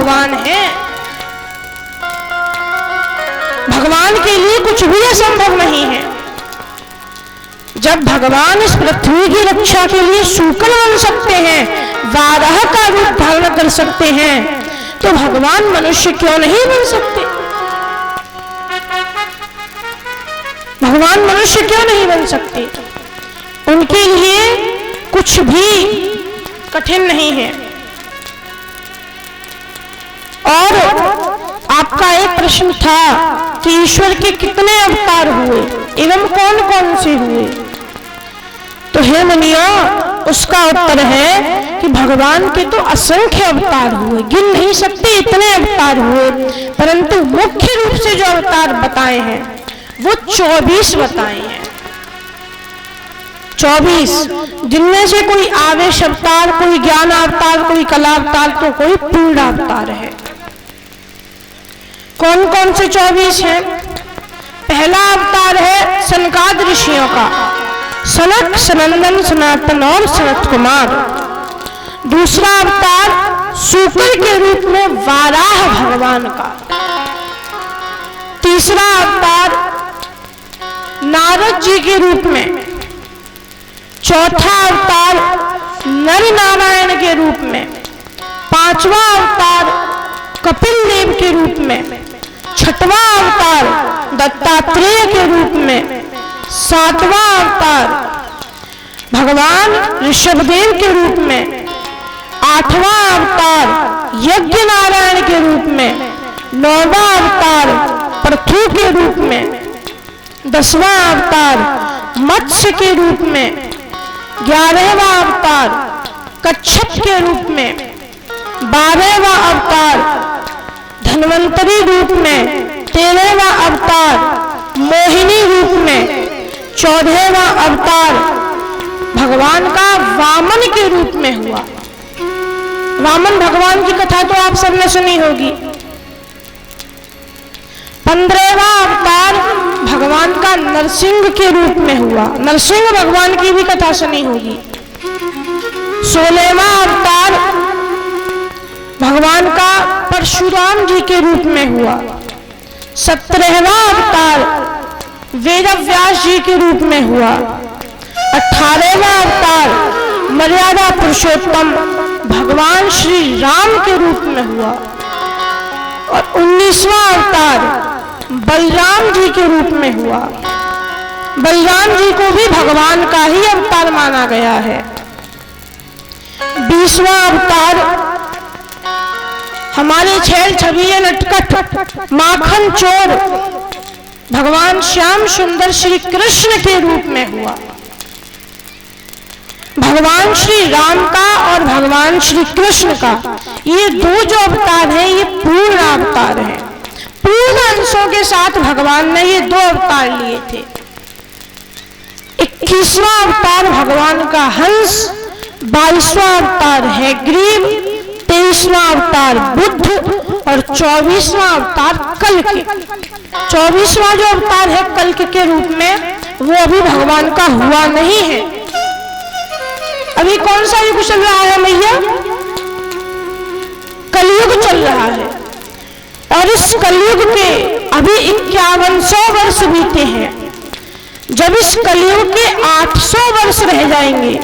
भगवान हैं। भगवान के लिए कुछ भी असंभव नहीं है। जब भगवान इस पृथ्वी की रक्षा के लिए शूकर बन सकते हैं, वाराह का रूप धारण कर सकते हैं, तो भगवान मनुष्य क्यों नहीं बन सकते? भगवान मनुष्य क्यों नहीं बन सकते? उनके लिए कुछ भी कठिन नहीं है। और आपका एक प्रश्न था कि ईश्वर के कितने अवतार हुए एवं कौन कौन से हुए, तो हे मुनियों, उसका उत्तर है कि भगवान के तो असंख्य अवतार हुए, गिन नहीं सकते इतने अवतार हुए, परंतु मुख्य रूप से जो अवतार बताए हैं वो 24 बताए हैं। 24, जिनमें से कोई आवेश अवतार, कोई ज्ञान अवतार, कोई कला अवतार, तो कोई पूर्ण अवतार है। कौन कौन से 24 हैं? पहला अवतार है सनकाद ऋषियों का, सनक, सनंदन, सनातन और सनत कुमार। दूसरा अवतार शूकर के रूप में वाराह भगवान का। तीसरा अवतार नारद जी के रूप में। चौथा अवतार नर नारायण के रूप में। पांचवा अवतार कपिल देव के रूप में। छठवां अवतार दत्तात्रेय के रूप में। सातवां अवतार भगवान ऋषभदेव के रूप में। आठवां अवतार यज्ञ नारायण के रूप में। नौवां अवतार पृथु के रूप में। 10वां अवतार मत्स्य के रूप में। 11वां अवतार कच्छप के रूप में। 12वां अवतार धन्वंतरी रूप में। 13वां अवतार मोहिनी रूप में। 14वां अवतार भगवान का वामन के रूप में हुआ। वामन भगवान की कथा तो आप सबने सुनी होगी। 15वां अवतार भगवान का नरसिंह के रूप में हुआ। नरसिंह भगवान की भी कथा सुनी होगी। 16वां अवतार भगवान का परशुराम जी के रूप में हुआ। 17वां अवतार वेदव्यास जी के रूप में हुआ। 18वां अवतार मर्यादा पुरुषोत्तम भगवान श्री राम के रूप में हुआ। और 19वां अवतार बलराम जी के रूप में हुआ। बलराम जी को भी भगवान का ही अवतार माना गया है। 20वां अवतार हमारे छेल छबीले नटखट माखन चोर भगवान श्याम सुंदर श्री कृष्ण के रूप में हुआ। भगवान श्री राम का और भगवान श्री कृष्ण का ये दो जो अवतार हैं, ये पूर्ण अवतार हैं। पूर्ण अंशों के साथ भगवान ने ये 2 अवतार लिए थे। 21वां अवतार भगवान का हंस, 22वां अवतार है ग्रीव, 23वां अवतार बुद्ध और 24वां अवतार कल्क। 24वां जो अवतार है कल्क के रूप में, वो अभी भगवान का हुआ नहीं है। अभी कौन सा युग चल रहा है मैया? कलयुग चल रहा है। और इस कलयुग के अभी 5100 वर्ष बीते हैं। जब इस कलयुग के 800 वर्ष रह जाएंगे,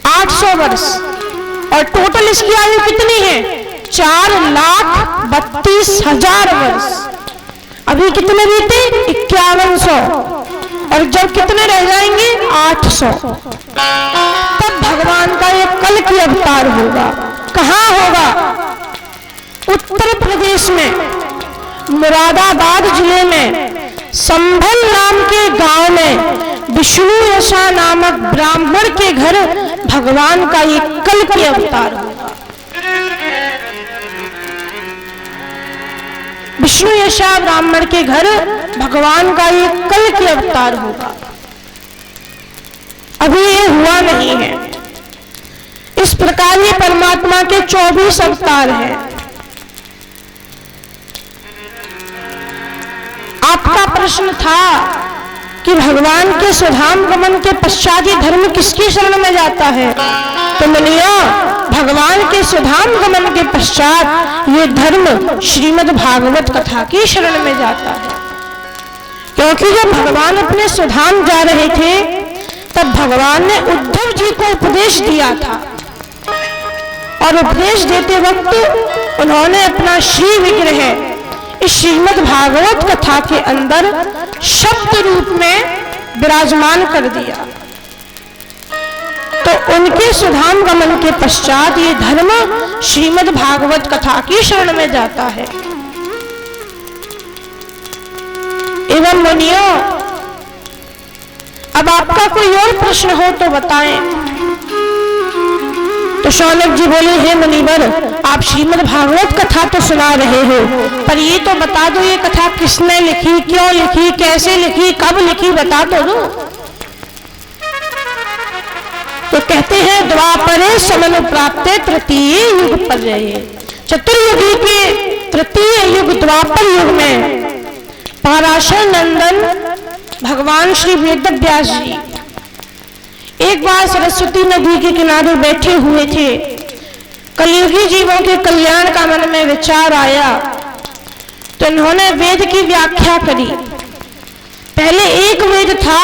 800 वर्ष, और टोटल इसकी आयु कितनी है? 4,32,000 वर्ष। अभी कितने बीते? 5100। और जब कितने रह जाएंगे? 800। तब भगवान का एक कल की अवतार होगा। कहाँ होगा? उत्तर प्रदेश में मुरादाबाद जिले में संभल नाम के गांव में विष्णु यशा नामक ब्राह्मण के घर भगवान का एक कल की अवतार होगा। विष्णु यशा ब्राह्मण के घर भगवान का एक कल की अवतार होगा। अभी ये हुआ नहीं है। इस प्रकार ये परमात्मा के 24 अवतार हैं। आपका प्रश्न था कि भगवान के स्वधाम गमन के पश्चात ये धर्म किसकी शरण में जाता है? तो मुनियों, भगवान के स्वधाम गमन के पश्चात ये धर्म श्रीमद् भागवत कथा की शरण में जाता है। क्योंकि जब भगवान अपने स्वधाम जा रहे थे तब भगवान ने उद्धव जी को उपदेश दिया था और उपदेश देते वक्त उन्होंने अपना श्री विग्रह इस श्रीमद् भागवत कथा के अंदर शब्द रूप में विराजमान कर दिया। तो उनके सुधाम गमन के पश्चात ये धर्म श्रीमद् भागवत कथा की शरण में जाता है। एवं मुनियों, अब आपका कोई और प्रश्न हो तो बताएं। तो शौनक जी बोले, हे मुनिवर, आप श्रीमद् भागवत कथा तो सुना रहे हो, पर ये तो बता दो ये कथा किसने लिखी, क्यों लिखी, कैसे लिखी, कब लिखी, बता तो दो। तो कहते हैं, द्वापरे समनु प्राप्ते तृतीय युग पर रहे। चतुर्युगी के तृतीय युग द्वापर युग में पराशर नंदन भगवान श्री वेदव्यास जी एक बार सरस्वती नदी के किनारे बैठे हुए थे। कलियुगी जीवों के कल्याण का मन में विचार आया तो इन्होंने वेद की व्याख्या करी। पहले एक वेद था,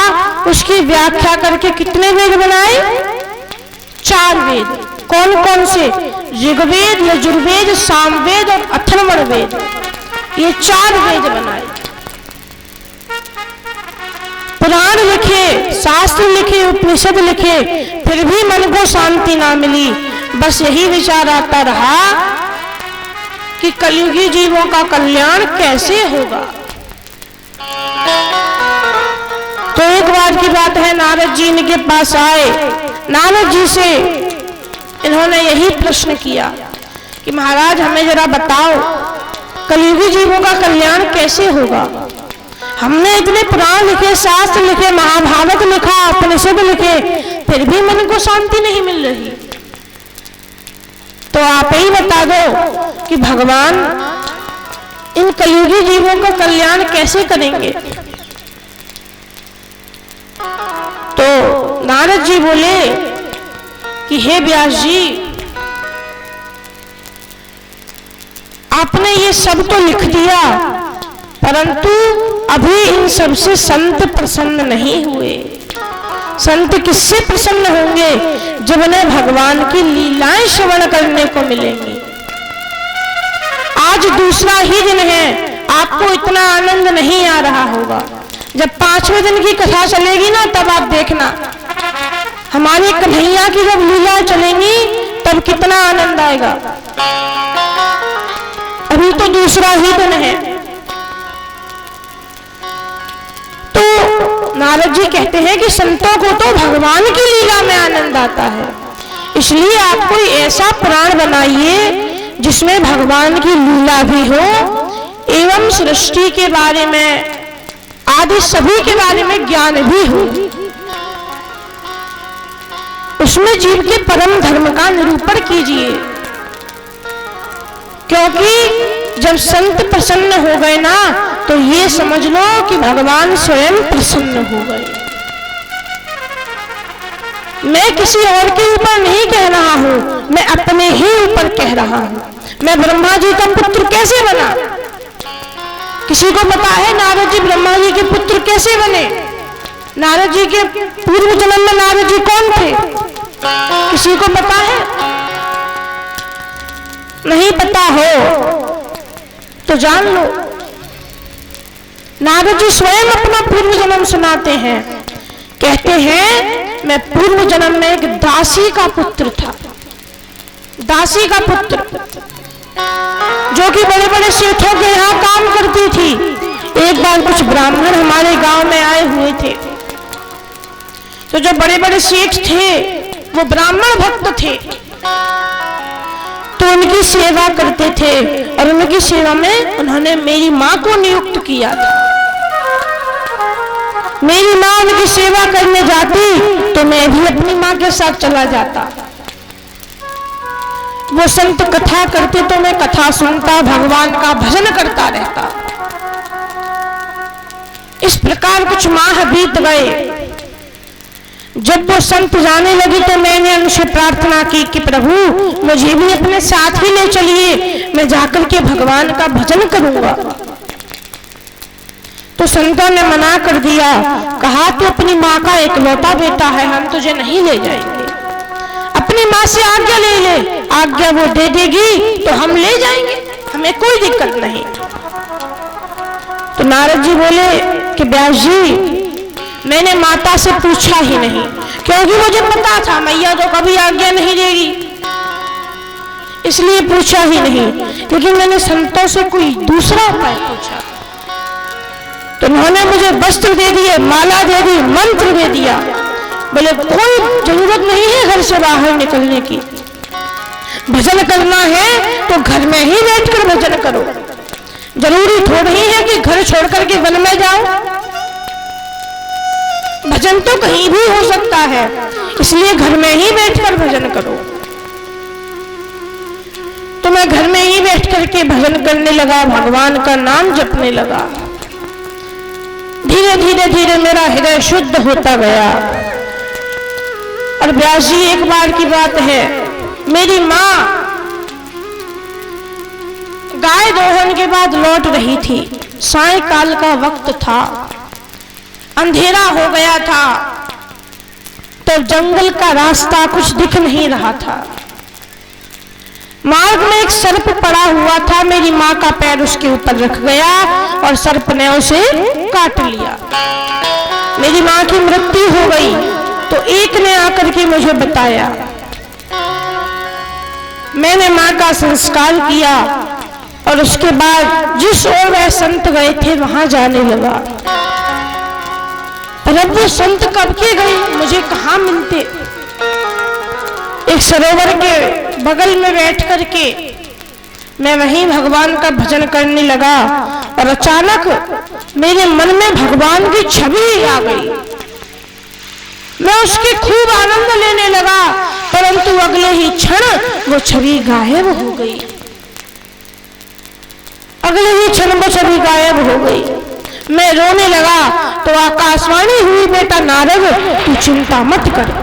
उसकी व्याख्या करके कितने वेद बनाए? 4 वेद। कौन कौन से? ऋग्वेद, यजुर्वेद, सामवेद और अथर्वण वेद। ये 4 वेद बनाए। पुराण लिखे, शास्त्र लिखे, उपनिषद लिखे, फिर भी मन को शांति ना मिली। बस यही विचार आता रहा कि कलयुगी जीवों का कल्याण कैसे होगा। तो एक बार की बात है, नारद जी इनके पास आए। नारद जी से इन्होंने यही प्रश्न किया कि महाराज हमें जरा बताओ, कलयुगी जीवों का कल्याण कैसे होगा। हमने इतने पुराण लिखे, शास्त्र लिखे, महाभारत लिखा, उपनिषद लिखे, फिर भी मन को शांति नहीं मिल रही। तो आप ही बता दो कि भगवान इन कलयुगी जीवों का कल्याण कैसे करेंगे। तो नारद जी बोले कि हे व्यास जी, आपने ये सब तो लिख दिया, परंतु अभी इन सब से संत प्रसन्न नहीं हुए। संत किससे प्रसन्न होंगे? जब उन्हें भगवान की लीलाएं श्रवण करने को मिलेंगी। आज दूसरा ही दिन है, आपको इतना आनंद नहीं आ रहा होगा। जब 5वें दिन की कथा चलेगी ना, तब आप देखना हमारे कन्हैया की जब लीला चलेंगी तब कितना आनंद आएगा। अभी तो दूसरा ही दिन है। नारद जी कहते हैं कि संतों को तो भगवान की लीला में आनंद आता है, इसलिए आप कोई ऐसा पुराण बनाइए जिसमें भगवान की लीला भी हो एवं सृष्टि के बारे में, आदि सभी के बारे में ज्ञान भी हो। उसमें जीव के परम धर्म का निरूपण कीजिए, क्योंकि जब संत प्रसन्न हो गए ना, तो ये समझ लो कि भगवान स्वयं प्रसन्न हो गए। मैं किसी और के ऊपर नहीं कह रहा हूं, मैं अपने ही ऊपर कह रहा हूं। मैं ब्रह्मा जी का पुत्र कैसे बना? किसी को पता है नारद जी ब्रह्मा जी के पुत्र कैसे बने? नारद जी के पूर्व जन्म में नारद जी कौन थे? किसी को पता है? नहीं पता हो तो जान लो। नारद जी स्वयं अपना पूर्व जन्म सुनाते हैं। कहते हैं, मैं पूर्व जन्म में एक दासी का पुत्र था। दासी का पुत्र जो कि बड़े बड़े सेठों के यहाँ काम करती थी। एक बार कुछ ब्राह्मण हमारे गांव में आए हुए थे, तो जो बड़े बड़े सेठ थे वो ब्राह्मण भक्त थे, तो उनकी सेवा करते थे और उनकी सेवा में उन्होंने मेरी माँ को नियुक्त किया था। मेरी माँ उनकी सेवा करने जाती तो मैं भी अपनी माँ के साथ चला जाता। वो संत कथा करते तो मैं कथा सुनता, भगवान का भजन करता रहता। इस प्रकार कुछ माह बीत गए। जब वो संत जाने लगी तो मैंने उनसे प्रार्थना की कि प्रभु मुझे भी अपने साथ ही ले चलिए, मैं जाकर के भगवान का भजन करूंगा। तो संतों ने मना कर दिया, कहा तू अपनी माँ का इकलौता बेटा है, हम तुझे नहीं ले जाएंगे, अपनी माँ से आज्ञा ले ले, आज्ञा वो दे देगी तो हम ले जाएंगे, हमें कोई दिक्कत नहीं। तो नारद जी बोले कि व्यास जी मैंने माता से पूछा ही नहीं, क्योंकि मुझे पता था मैया तो कभी आज्ञा नहीं देगी, इसलिए पूछा ही नहीं। लेकिन मैंने संतों से कोई दूसरा उपाय पूछा तो उन्होंने मुझे वस्त्र दे दिए, माला दे दी, मंत्र दे दिया। बोले कोई जरूरत नहीं है घर से बाहर निकलने की, भजन करना है तो घर में ही बैठकर भजन करो, जरूरी थोड़ी है कि घर छोड़कर के वन में जाओ, भजन तो कहीं भी हो सकता है, इसलिए घर में ही बैठकर भजन करो। तो मैं घर में ही बैठ करके भजन करने लगा, भगवान का नाम जपने लगा। धीरे धीरे धीरे मेरा हृदय शुद्ध होता गया। और व्यास जी एक बार की बात है, मेरी माँ गाय दोहन के बाद लौट रही थी, सायंकाल का वक्त था, अंधेरा हो गया था, तो जंगल का रास्ता कुछ दिख नहीं रहा था। मार्ग में एक सर्प पड़ा हुआ था, मेरी माँ का पैर उसके ऊपर रख गया और सर्प ने उसे काट लिया। मेरी माँ की मृत्यु हो गई। तो एक ने आकर के मुझे बताया, मैंने माँ का संस्कार किया और उसके बाद जिस ओर वह संत गए थे वहां जाने लगा। पर अब वो संत कब के गए, मुझे कहाँ मिलते। एक सरोवर के बगल में बैठ करके मैं वहीं भगवान का भजन करने लगा और अचानक मेरे मन में भगवान की छवि आ गई। मैं उसकी खूब आनंद लेने लगा, परंतु अगले ही क्षण वो छवि गायब हो गई। अगले ही क्षण वो छवि गायब हो गई। मैं रोने लगा तो आकाशवाणी हुई, बेटा नारद तू चिंता मत कर,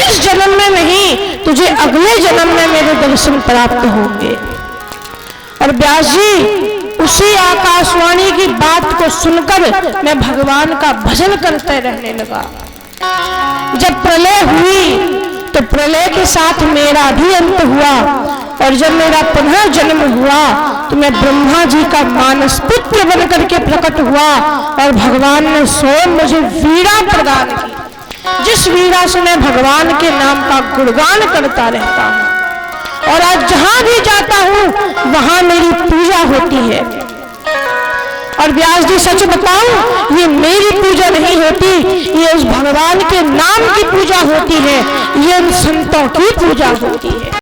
इस जन्म में नहीं तुझे अगले जन्म में मेरे दर्शन प्राप्त होंगे। और व्यास जी उसी आकाशवाणी की बात को सुनकर मैं भगवान का भजन करते रहने लगा। जब प्रलय हुई तो प्रलय के साथ मेरा भी अंत हुआ, और जब मेरा पुनः जन्म हुआ तो मैं ब्रह्मा जी का मानस पुत्र बन करके प्रकट हुआ और भगवान ने स्वयं मुझे वीणा प्रदान की, जिस वीणा से मैं भगवान के नाम का गुणगान करता रहता हूँ। और आज जहां भी जाता हूँ वहां मेरी पूजा होती है। और व्यास जी सच बताऊं, ये मेरी पूजा नहीं होती, ये उस भगवान के नाम की पूजा होती है, ये उन संतों की पूजा होती है।